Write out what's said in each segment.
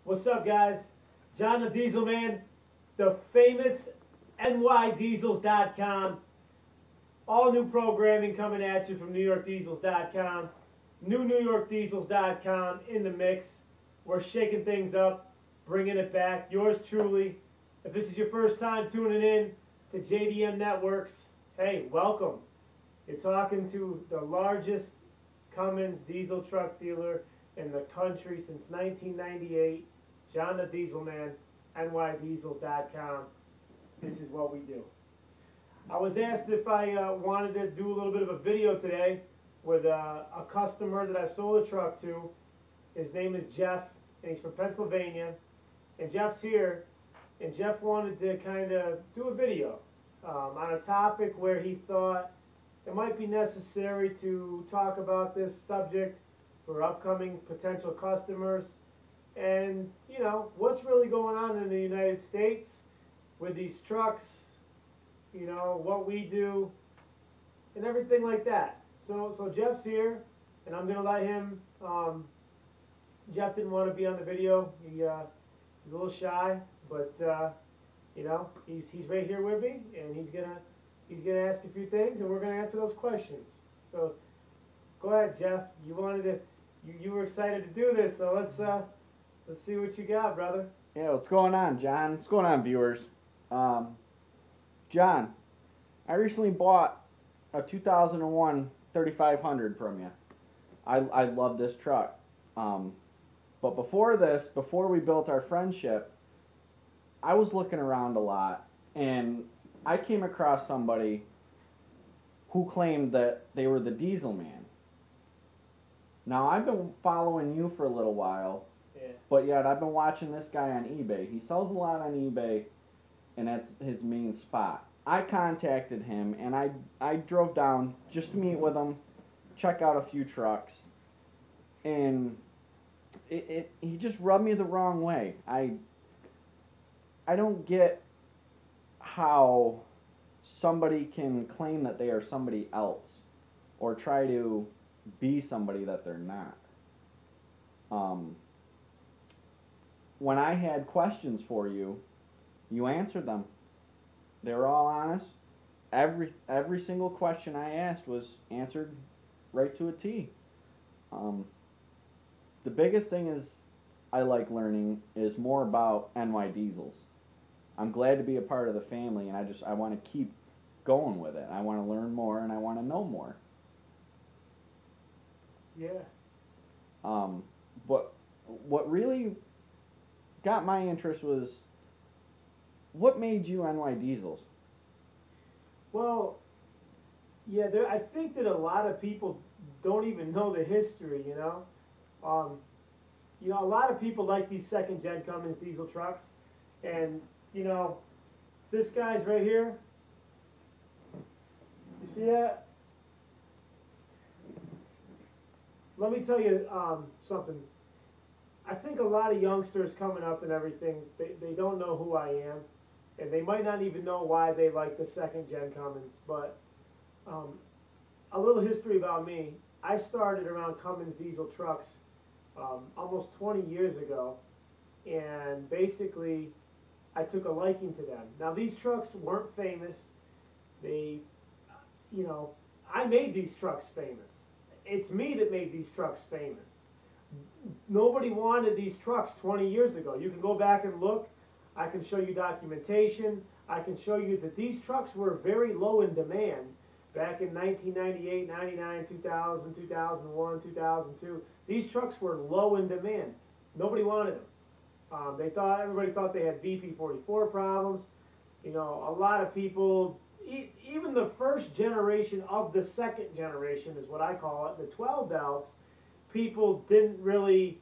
What's up, guys? John the Diesel Man, the famous Nydiesels.com. All new programming coming at you from NewYorkDiesels.com. New NewYorkDiesels.com in the mix. We're shaking things up, bringing it back. Yours truly. If this is your first time tuning in to JDM Networks, hey, welcome. You're talking to the largest Cummins diesel truck dealer in the country since 1998, John the Diesel Man, NYDiesels.com. This is what we do. I was asked if I wanted to do a little bit of a video today with a customer that I sold a truck to. His name is Jeff, and he's from Pennsylvania. And Jeff's here, and Jeff wanted to kind of do a video on a topic where he thought it might be necessary to talk about this subject for upcoming potential customers, and you know what's really going on in the United States with these trucks, you know what we do and everything like that. So Jeff's here, and I'm gonna let him. Jeff didn't want to be on the video. He's a little shy, but you know he's right here with me, and he's gonna ask a few things, and we're gonna answer those questions. So go ahead, Jeff. You were excited to do this, so let's see what you got, brother. Yeah, what's going on, John? What's going on, viewers? John, I recently bought a 2001 3500 from you. I love this truck. But before we built our friendship, I was looking around a lot, and I came across somebody who claimed that they were the Diesel Man. Now, I've been following you for a little while, Yeah. but yet I've been watching this guy on eBay. He sells a lot on eBay, and that's his main spot. I contacted him, and I drove down just to meet with him, check out a few trucks, and he just rubbed me the wrong way. I don't get how somebody can claim that they are somebody else or try to be somebody that they're not. When I had questions for you, you answered them. They were all honest. Every single question I asked was answered right to a T. The biggest thing is I like learning is more about Nydiesels. I'm glad to be a part of the family, and I want to keep going with it. I want to learn more, and I want to know more. Yeah. But what really got my interest was, what made you Nydiesels? Well, yeah, I think that a lot of people don't even know the history, you know. A lot of people like these second-gen Cummins diesel trucks, and you know, this guy's right here. You see that? Let me tell you something. I think a lot of youngsters coming up and everything, they don't know who I am, and they might not even know why they like the second-gen Cummins. But a little history about me. I started around Cummins diesel trucks almost 20 years ago, and basically I took a liking to them. Now, these trucks weren't famous. I made these trucks famous. It's me that made these trucks famous. Nobody wanted these trucks 20 years ago. You can go back and look. I can show you documentation. I can show you that these trucks were very low in demand back in 1998, 99, 2000, 2001, 2002. These trucks were low in demand. Nobody wanted them. Everybody thought they had VP44 problems. You know, a lot of people, even the first generation of the second generation is what I call it, the 12 valves, people didn't really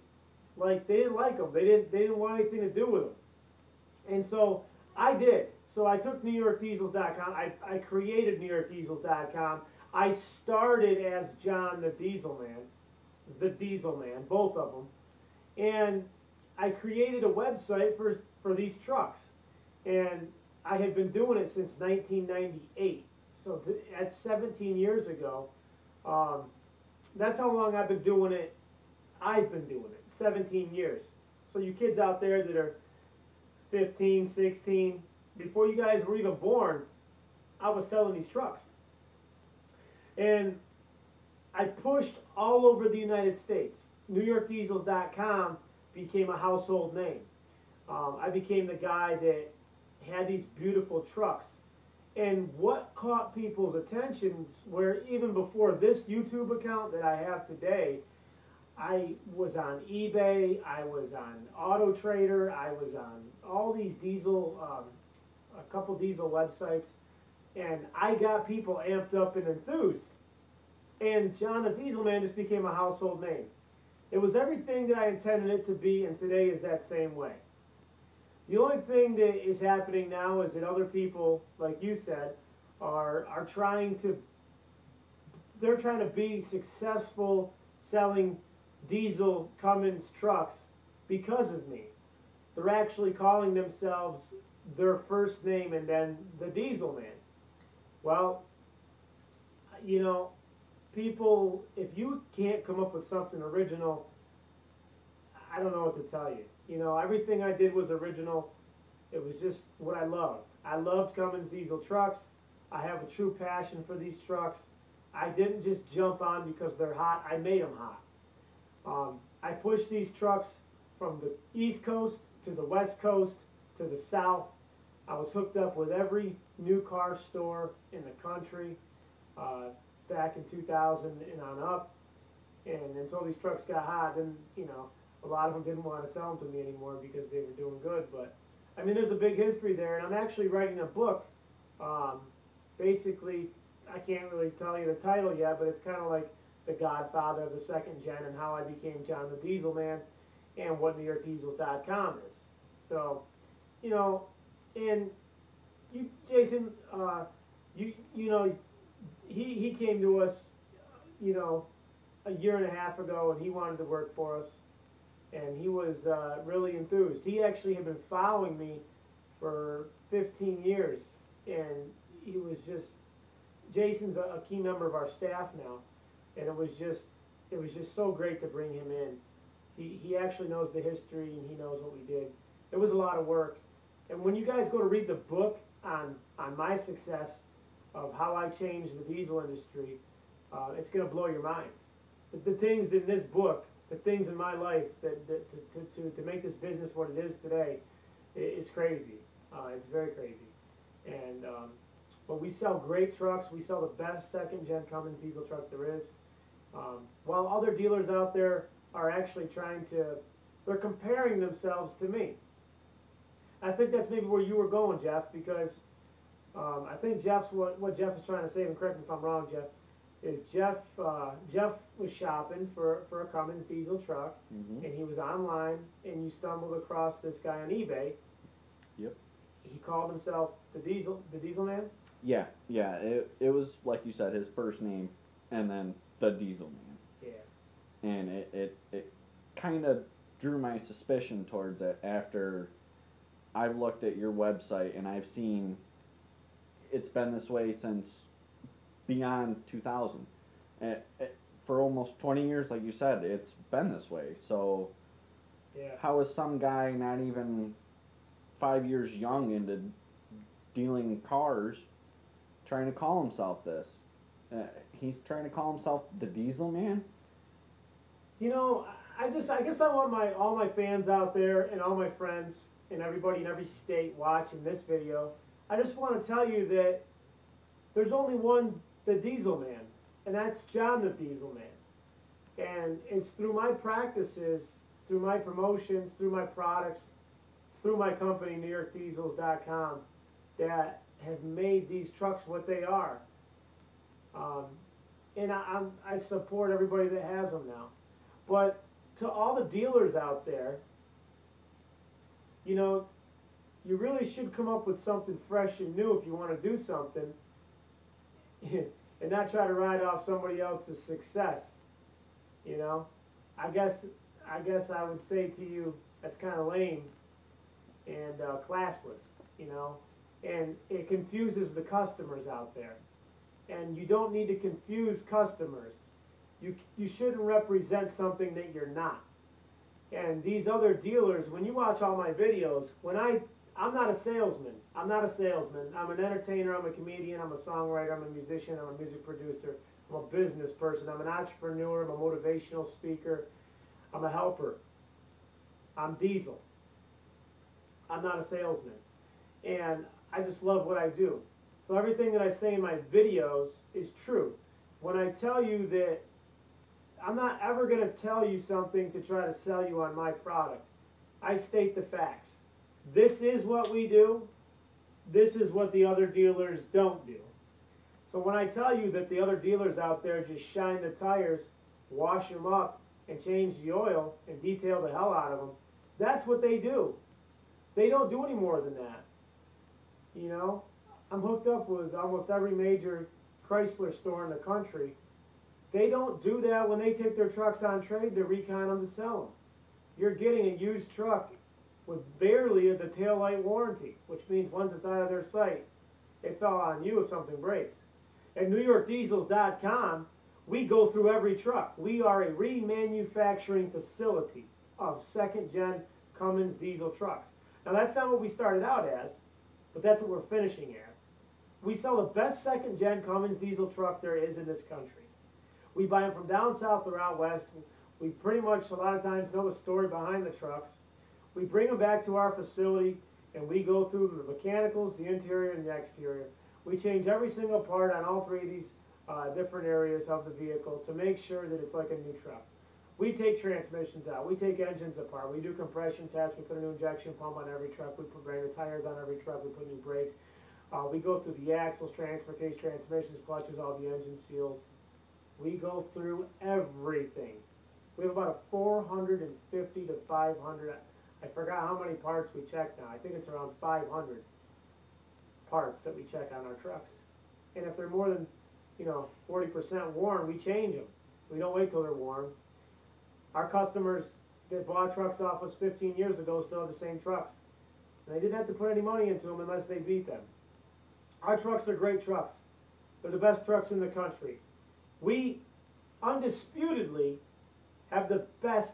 like. They didn't like them. They didn't want anything to do with them. And so I did. So I took NewYorkDiesels.com. I created NewYorkDiesels.com. I started as John the Diesel Man, both of them, and I created a website for these trucks, and I had been doing it since 1998. So that's 17 years ago. That's how long I've been doing it. 17 years. So you kids out there that are 15, 16, before you guys were even born, I was selling these trucks. And I pushed all over the United States. NewYorkDiesels.com became a household name. I became the guy that had these beautiful trucks. And what caught people's attention, where even before this YouTube account that I have today, I was on eBay, I was on Auto Trader, I was on all these diesel, a couple diesel websites, and I got people amped up and enthused. And John the Diesel Man just became a household name. It was everything that I intended it to be, and today is that same way. The only thing that is happening now is that other people, like you said, are trying to, they're trying to be successful selling diesel Cummins trucks because of me. They're actually calling themselves their first name and then the Diesel Man. Well, you know, people, if you can't come up with something original, I don't know what to tell you. You know, everything I did was original. It was just what I loved. I loved Cummins diesel trucks. I have a true passion for these trucks. I didn't just jump on because they're hot. I made them hot. I pushed these trucks from the East Coast to the West Coast to the South. I was hooked up with every new car store in the country back in 2000 and on up. And until these trucks got hot, then, you know, a lot of them didn't want to sell them to me anymore because they were doing good. But, I mean, there's a big history there. And I'm actually writing a book. Basically, I can't really tell you the title yet, but it's kind of like the godfather of the second gen and how I became John the Diesel Man and what NewYorkDiesels.com is. So, you know, and you, Jason, you know, he came to us, you know, a year and a half ago, and he wanted to work for us, and he was really enthused. He actually had been following me for 15 years, and he was just, Jason's a key member of our staff now, and it was just so great to bring him in. He actually knows the history, and he knows what we did. It was a lot of work, and when you guys go to read the book on my success of how I changed the diesel industry, it's going to blow your minds. The things in this book, the things in my life that to make this business what it is today, is crazy. It's very crazy. And but we sell great trucks. We sell the best second-gen Cummins diesel truck there is. While other dealers out there are actually they're comparing themselves to me. I think that's maybe where you were going, Jeff, because I think what Jeff is trying to say, and correct me if I'm wrong, Jeff, is Jeff was shopping for a Cummins diesel truck, and he was online, and you stumbled across this guy on eBay. Yep. He called himself the Diesel Man? Yeah. It was, like you said, his first name, and then the Diesel Man. Yeah. And it kind of drew my suspicion towards it after I've looked at your website, and I've seen it's been this way since beyond 2000. For almost 20 years, like you said, it's been this way. So yeah. How is some guy not even 5 years young into dealing cars trying to call himself this? He's trying to call himself the Diesel Man? You know, I guess I want all my fans out there and all my friends and everybody in every state watching this video, I just want to tell you that there's only one, the Diesel Man, and that's John the Diesel Man. And it's through my practices, through my promotions, through my products, through my company, NewYorkDiesels.com, that have made these trucks what they are. And I support everybody that has them now. But to all the dealers out there, you know, you really should come up with something fresh and new if you want to do something, and not try to ride off somebody else's success. You know, I guess I would say to you that's kind of lame and classless. You know, and it confuses the customers out there, and you don't need to confuse customers. You shouldn't represent something that you're not. And these other dealers, when you watch all my videos, I'm not a salesman. I'm not a salesman. I'm an entertainer, I'm a comedian, I'm a songwriter, I'm a musician, I'm a music producer, I'm a business person, I'm an entrepreneur, I'm a motivational speaker, I'm a helper. I'm Diesel. I'm not a salesman. And I just love what I do. So everything that I say in my videos is true. When I tell you that I'm not ever going to tell you something to try to sell you on my product. I state the facts. This is what we do. This is what the other dealers don't do. So when I tell you that the other dealers out there just shine the tires, wash them up, and change the oil, and detail the hell out of them, that's what they do. They don't do any more than that. You know, I'm hooked up with almost every major Chrysler store in the country. They don't do that when they take their trucks on trade to recon them to sell them. You're getting a used truck with barely the taillight warranty, which means once it's out of their sight, it's all on you if something breaks. At NewYorkDiesels.com, we go through every truck. We are a remanufacturing facility of second-gen Cummins diesel trucks. Now that's not what we started out as, but that's what we're finishing as. We sell the best second-gen Cummins diesel truck there is in this country. We buy them from down south or out west. We pretty much a lot of times know the story behind the trucks. We bring them back to our facility and we go through the mechanicals, the interior, and the exterior. We change every single part on all three of these different areas of the vehicle to make sure that it's like a new truck. We take transmissions out. We take engines apart. We do compression tests. We put a new injection pump on every truck. We put brand new tires on every truck. We put new brakes. We go through the axles, transfer case, transmissions, clutches, all the engine seals. We go through everything. We have about a 450 to 500, I forgot how many parts we check now. I think it's around 500 parts that we check on our trucks. And if they're more than, 40% worn, we change them. We don't wait till they're worn. Our customers that bought trucks off us 15 years ago still have the same trucks. And they didn't have to put any money into them unless they beat them. Our trucks are great trucks. They're the best trucks in the country. We undisputedly have the best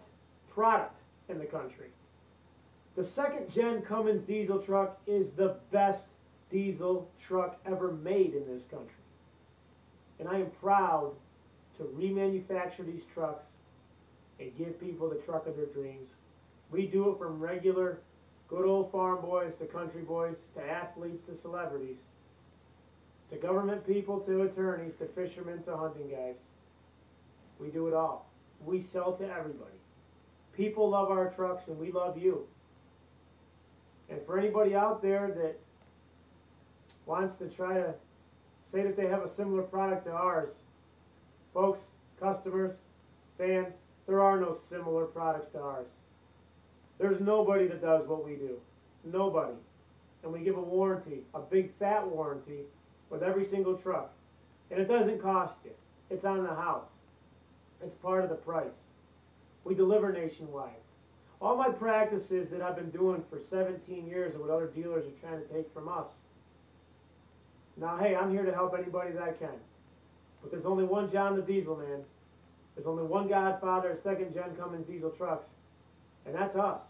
product in the country. The second-gen Cummins diesel truck is the best diesel truck ever made in this country. And I am proud to remanufacture these trucks and give people the truck of their dreams. We do it from regular, good old farm boys to country boys to athletes to celebrities, to government people, to attorneys, to fishermen, to hunting guys. We do it all. We sell to everybody. People love our trucks and we love you. And for anybody out there that wants to try to say that they have a similar product to ours, folks, customers, fans, there are no similar products to ours. There's nobody that does what we do. Nobody. And we give a warranty, a big fat warranty, with every single truck. And it doesn't cost you. It's on the house. It's part of the price. We deliver nationwide. All my practices that I've been doing for 17 years are what other dealers are trying to take from us. Now, hey, I'm here to help anybody that I can. But there's only one John the Diesel Man. There's only one Godfather of second-gen Cummins diesel trucks. And that's us.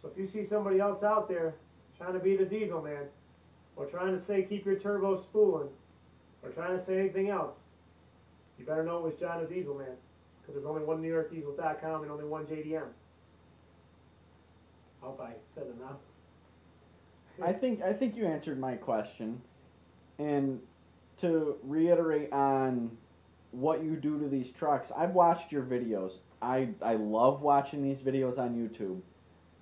So if you see somebody else out there trying to be the Diesel Man, or trying to say keep your turbo spooling, or trying to say anything else, you better know it was John the Diesel Man. Because there's only one NewYorkDiesels.com and only one JDM. I hope I said enough. I think you answered my question. And to reiterate on what you do to these trucks, I've watched your videos. I love watching these videos on YouTube.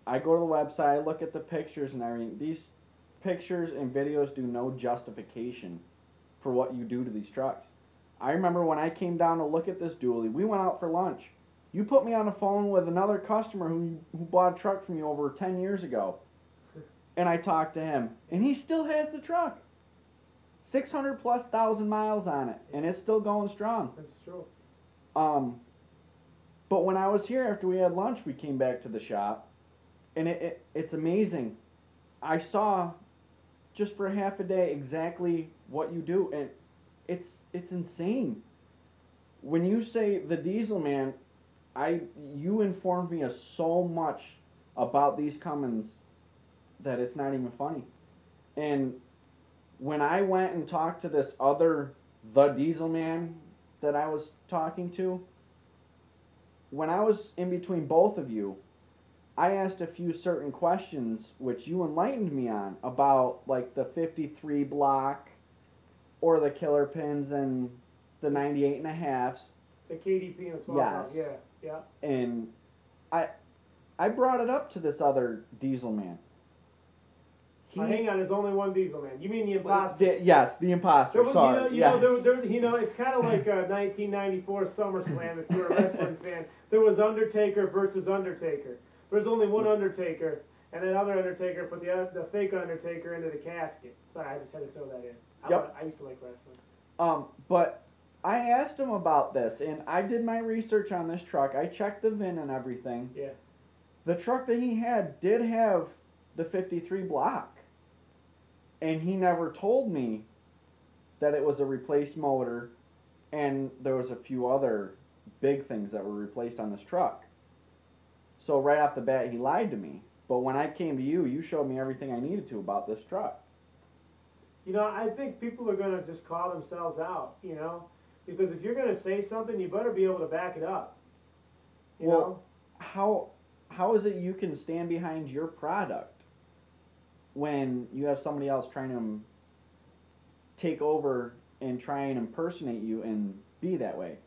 I go to the website, I look at the pictures and everything. These pictures and videos do no justification for what you do to these trucks. I remember when I came down to look at this dually, we went out for lunch. You put me on the phone with another customer who bought a truck from you over 10 years ago. And I talked to him, and he still has the truck. 600 plus thousand miles on it, and it's still going strong. That's true. But when I was here after we had lunch, we came back to the shop, and it's amazing. I saw just for half a day exactly what you do, and it's insane. When you say the Diesel Man, you informed me of so much about these Cummins that it's not even funny. And when I went and talked to this other, the Diesel man that I was talking to, when I was in between both of you, I asked a few certain questions which you enlightened me on about like the 53 block or the killer pins and the 98 and a halves. The KDP and the 12 Yes. Yeah, yeah. And I brought it up to this other Diesel man. Hang on, there's only one Diesel man. You mean the imposter? Yes, the imposter. Sorry. It's kind of like a 1994 SummerSlam. If you're a wrestling fan, there was Undertaker versus Undertaker. There's only one Undertaker, and that other Undertaker put the fake Undertaker into the casket. Sorry, I just had to throw that in. I used to like wrestling. But I asked him about this, and I did my research on this truck. I checked the VIN and everything. Yeah. The truck that he had did have the 53 block. And he never told me that it was a replaced motor, and there was a few other big things that were replaced on this truck. So right off the bat, he lied to me. But when I came to you, you showed me everything I needed to about this truck. You know, I think people are going to just call themselves out, you know? Because if you're going to say something, you better be able to back it up. You know? How is it you can stand behind your product when you have somebody else trying to take over and try and impersonate you and be that way?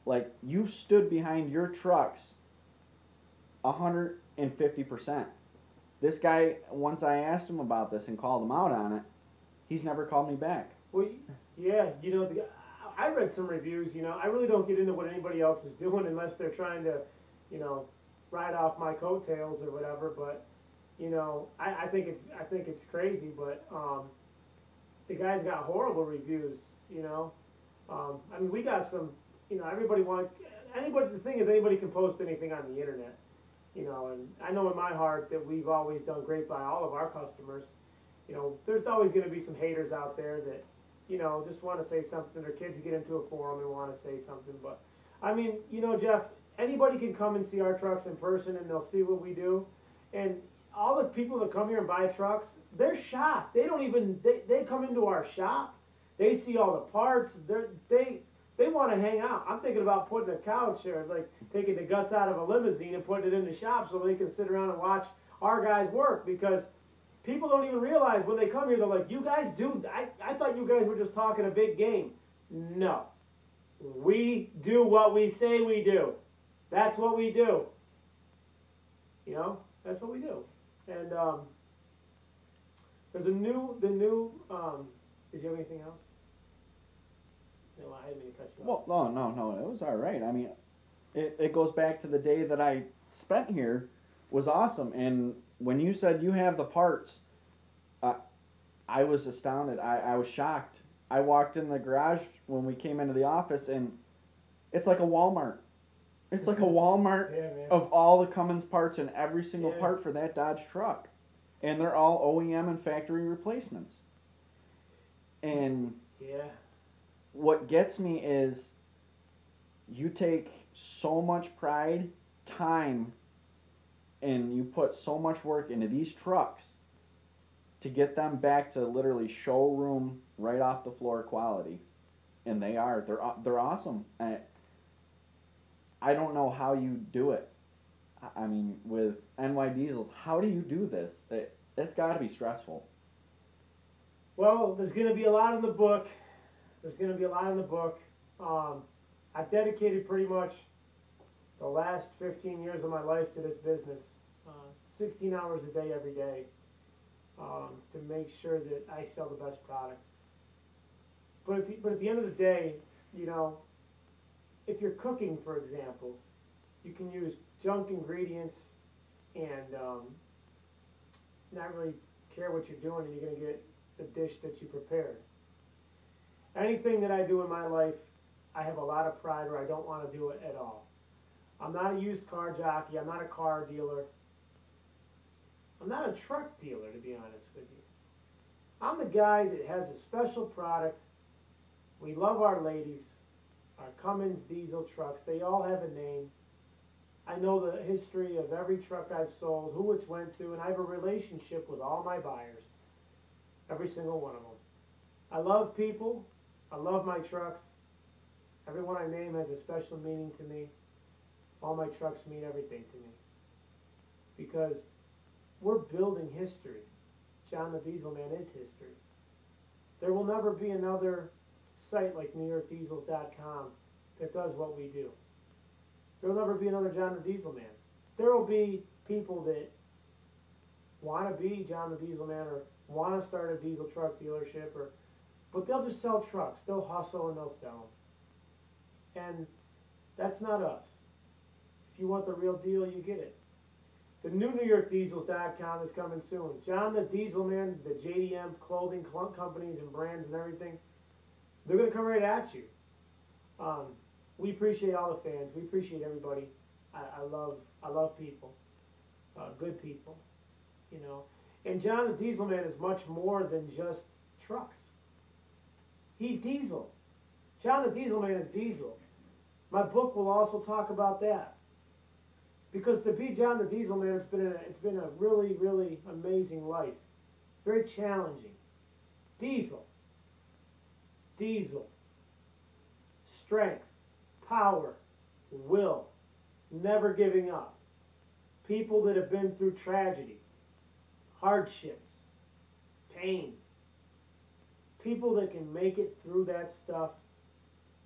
Like, you stood behind your trucks 150%. This guy, once I asked him about this and called him out on it, he's never called me back. Well, yeah, you know, I read some reviews, you know. I really don't get into what anybody else is doing unless they're trying to, you know, ride off my coattails or whatever, but you know, I think it's crazy, but the guy's got horrible reviews, you know. I mean, we got some, you know, the thing is anybody can post anything on the internet, you know, and I know in my heart that we've always done great by all of our customers. You know, there's always going to be some haters out there that, you know, just want to say something, or kids get into a forum and want to say something, but I mean, you know, Jeff, anybody can come and see our trucks in person and they'll see what we do, and all the people that come here and buy trucks, they're shocked. They don't even, they come into our shop, they see all the parts, they want to hang out. I'm thinking about putting a couch or like taking the guts out of a limousine and putting it in the shop so they can sit around and watch our guys work, because people don't even realize when they come here, they're like, you guys do, I thought you guys were just talking a big game. No. We do what we say we do. That's what we do. You know, that's what we do. And there's did you have anything else? No, I didn't mean to cut you off. Well, no, it was all right. I mean, it goes back to the day that I spent here was awesome. And when you said you have the parts, I was astounded. I was shocked. I walked in the garage when we came into the office, and it's like a Walmart. It's like a Walmart of all the Cummins parts and every single part for that Dodge truck. And they're all OEM and factory replacements. And what gets me is you take so much pride, time, and you put so much work into these trucks to get them back to literally showroom, right off the floor quality. And they are. They're awesome. I don't know how you do it. I mean, with Nydiesels, how do you do this? It's got to be stressful. Well, there's going to be a lot in the book. I've dedicated pretty much the last 15 years of my life to this business, 16 hours a day, every day, to make sure that I sell the best product. But at the end of the day, you know, if you're cooking, for example, you can use junk ingredients and not really care what you're doing, and you're going to get the dish that you prepared. Anything that I do in my life, I have a lot of pride, or I don't want to do it at all. I'm not a used car jockey. I'm not a car dealer. I'm not a truck dealer, to be honest with you. I'm the guy that has a special product. We love our ladies, our Cummins diesel trucks. They all have a name. I know the history of every truck I've sold, who it's went to, and I have a relationship with all my buyers, every single one of them. I love people. I love my trucks. Everyone I name has a special meaning to me. All my trucks mean everything to me. Because we're building history. John the Diesel Man is history. There will never be another site like NewYorkDiesels.com that does what we do. There will never be another John the Diesel Man. There will be people that want to be John the Diesel Man or want to start a diesel truck dealership, but they'll just sell trucks. They'll hustle and they'll sell them. And that's not us. If you want the real deal, you get it. The new NewYorkDiesels.com is coming soon. John the Diesel Man, the JDM clothing companies and brands and everything, they're going to come right at you. We appreciate all the fans. We appreciate everybody. I love people, good people, you know. And John the Diesel Man is much more than just trucks. He's diesel. John the Diesel Man is diesel. My book will also talk about that. Because to be John the Diesel Man, it's been a really, really amazing life. Very challenging. Diesel. Diesel. Strength. Power. Will. Never giving up. People that have been through tragedy. Hardships. Pain. People that can make it through that stuff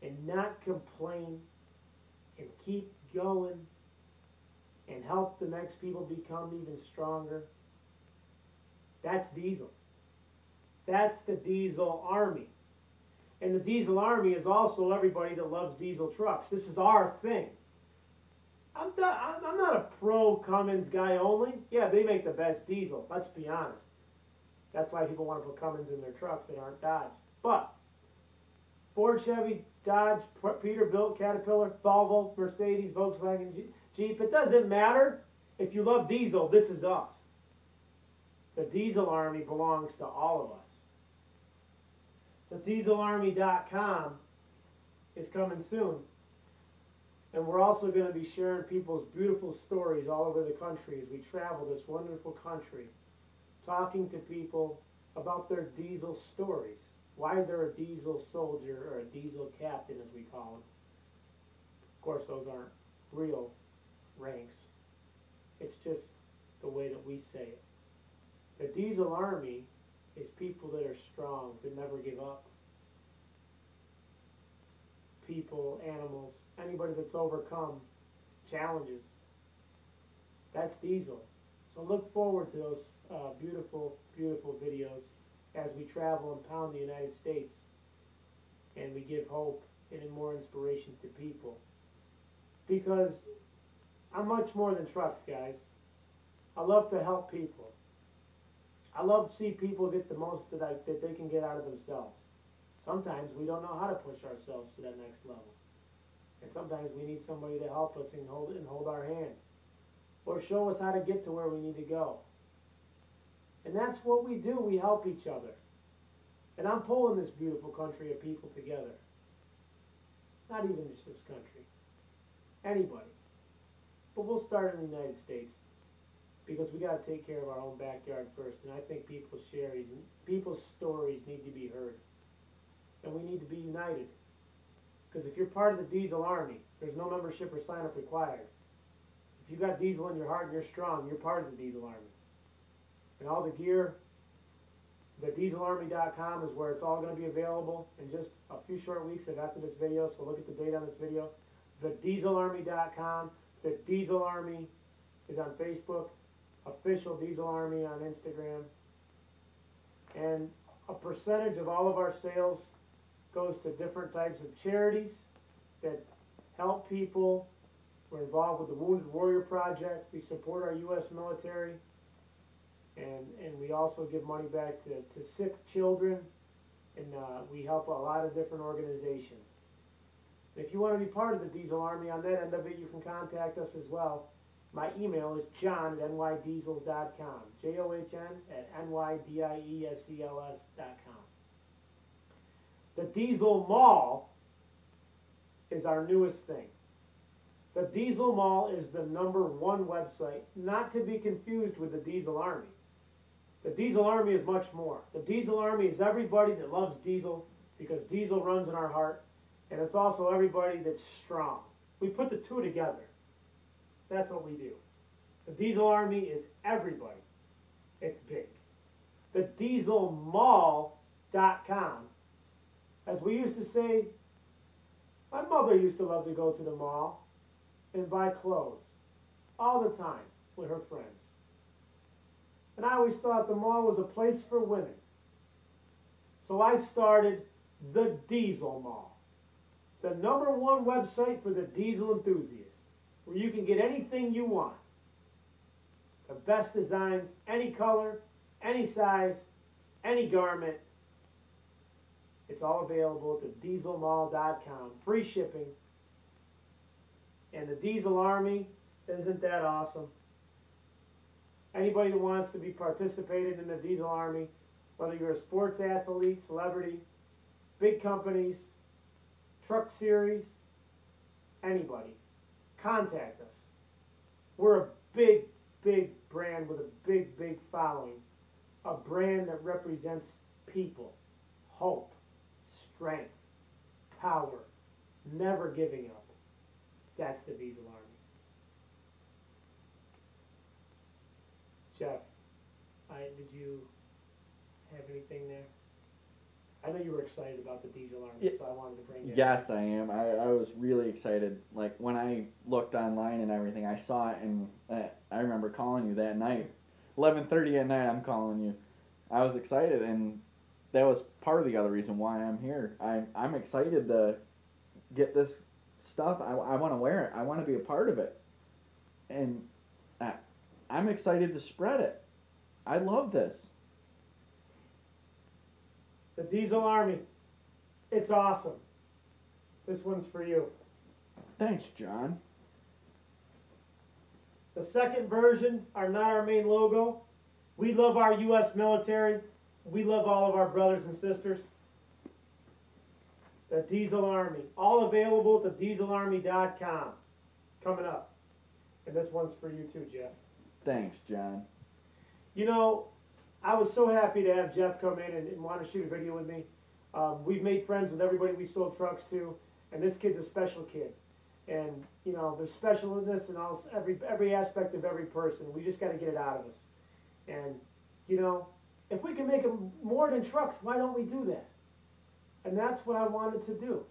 and not complain and keep going and help the next people become even stronger. That's Diesel. That's the Diesel Army. And the Diesel Army is also everybody that loves diesel trucks. This is our thing. I'm not a pro Cummins guy only. Yeah, they make the best diesel. Let's be honest. That's why people want to put Cummins in their trucks that aren't Dodge. But Ford, Chevy, Dodge, Peterbilt, Caterpillar, Volvo, Mercedes, Volkswagen, Jeep, it doesn't matter. If you love diesel, this is us. The Diesel Army belongs to all of us. The DieselArmy.com is coming soon. And we're also going to be sharing people's beautiful stories all over the country as we travel this wonderful country, talking to people about their diesel stories, why they're a diesel soldier or a diesel captain, as we call them. Of course, those aren't real ranks. It's just the way that we say it. The Diesel Army is people that are strong, that never give up. People, animals, anybody that's overcome challenges. That's Diesel. So look forward to those beautiful, beautiful videos as we travel and pound the United States and we give hope and more inspiration to people. Because I'm much more than trucks, guys. I love to help people. I love to see people get the most that they can get out of themselves. Sometimes we don't know how to push ourselves to that next level. And sometimes we need somebody to help us and hold our hand. Or show us how to get to where we need to go. And that's what we do. We help each other. And I'm pulling this beautiful country of people together. Not even just this country. Anybody. But we'll start in the United States. Because we got to take care of our own backyard first. And I think people's stories need to be heard. And we need to be united. Because if you're part of the Diesel Army, there's no membership or sign-up required. If you got diesel in your heart and you're strong, you're part of the Diesel Army. And all the gear, the DieselArmy.com is where it's all going to be available in just a few short weeks after this video. So look at the date on this video. The DieselArmy.com. The Diesel Army is on Facebook. Official Diesel Army on Instagram. And a percentage of all of our sales goes to different types of charities that help people. We're involved with the Wounded Warrior Project. We support our U.S. military. And we also give money back to sick children. And we help a lot of different organizations. If you want to be part of the Diesel Army, on that end of it, you can contact us as well. My email is john@nydiesels.com. JOHN@nydiesels.com. The Diesel Mall is our newest thing. The Diesel Mall is the #1 website, not to be confused with the Diesel Army. The Diesel Army is much more. The Diesel Army is everybody that loves diesel because diesel runs in our heart, and it's also everybody that's strong. We put the two together. That's what we do. The Diesel Army is everybody. It's big. The DieselMall.com. As we used to say, my mother used to love to go to the mall and buy clothes all the time with her friends. And I always thought the mall was a place for women. So I started the Diesel Mall, the #1 website for the diesel enthusiast, where you can get anything you want. The best designs, any color, any size, any garment. It's all available at the DieselMall.com. Free shipping. And the Diesel Army, isn't that awesome? Anybody that wants to be participating in the Diesel Army, whether you're a sports athlete, celebrity, big companies, truck series, anybody, contact us. We're a big, big brand with a big, big following. A brand that represents people, hope, strength, power, never giving up. That's the Diesel Army. Jeff, did you have anything there? I know you were excited about the Diesel Army, so I wanted to bring it. Yes, I am. I was really excited. Like, when I looked online and everything, I saw it, and I remember calling you that night. 11:30 at night, I'm calling you. I was excited, and that was part of the other reason why I'm here. I'm excited to get this stuff. I want to wear it. I want to be a part of it. And I'm excited to spread it. I love this. The Diesel Army. It's awesome. This one's for you. Thanks, John. The second version are not our main logo. We love our U.S. military. We love all of our brothers and sisters. The Diesel Army. All available at thedieselarmy.com. Coming up. And this one's for you too, Jeff. Thanks, John. You know, I was so happy to have Jeff come in and want to shoot a video with me. We've made friends with everybody we sold trucks to, and this kid's a special kid. And, you know, there's specialness in every aspect of every person. We just got to get it out of us. And, you know, if we can make them more than trucks, why don't we do that? And that's what I wanted to do.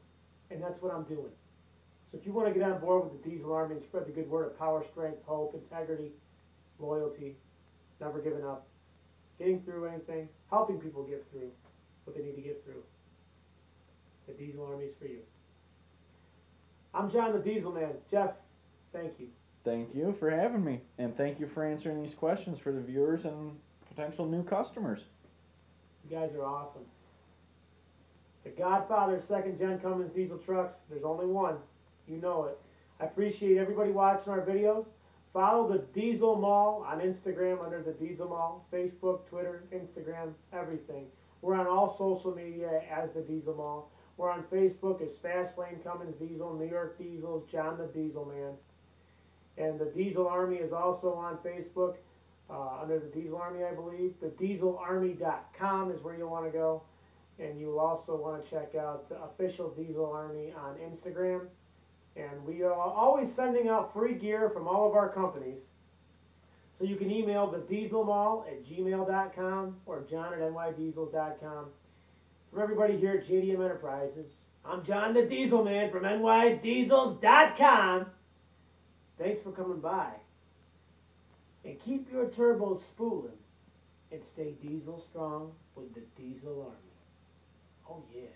And that's what I'm doing. So if you want to get on board with the Diesel Army and spread the good word of power, strength, hope, integrity, loyalty, never giving up, getting through anything, helping people get through what they need to get through, the Diesel Army is for you. I'm John the Diesel Man. Jeff, thank you. Thank you for having me, and thank you for answering these questions for the viewers and potential new customers. You guys are awesome. The Godfather of second-gen Cummins diesel trucks, there's only one. You know it. I appreciate everybody watching our videos. Follow the Diesel Mall on Instagram under the Diesel Mall, Facebook, Twitter, Instagram, everything. We're on all social media as the Diesel Mall. We're on Facebook as Fastlane Cummins Diesel, New York Diesels, John the Diesel Man. And the Diesel Army is also on Facebook under the Diesel Army, I believe. The DieselArmy.com is where you'll want to go. And you'll also want to check out the official Diesel Army on Instagram. And we are always sending out free gear from all of our companies. So you can email the dieselmall@gmail.com or john@nydiesels.com. From everybody here at JDM Enterprises, I'm John the Diesel Man from nydiesels.com. Thanks for coming by. And keep your turbos spooling and stay diesel strong with the Diesel Army. Oh yeah.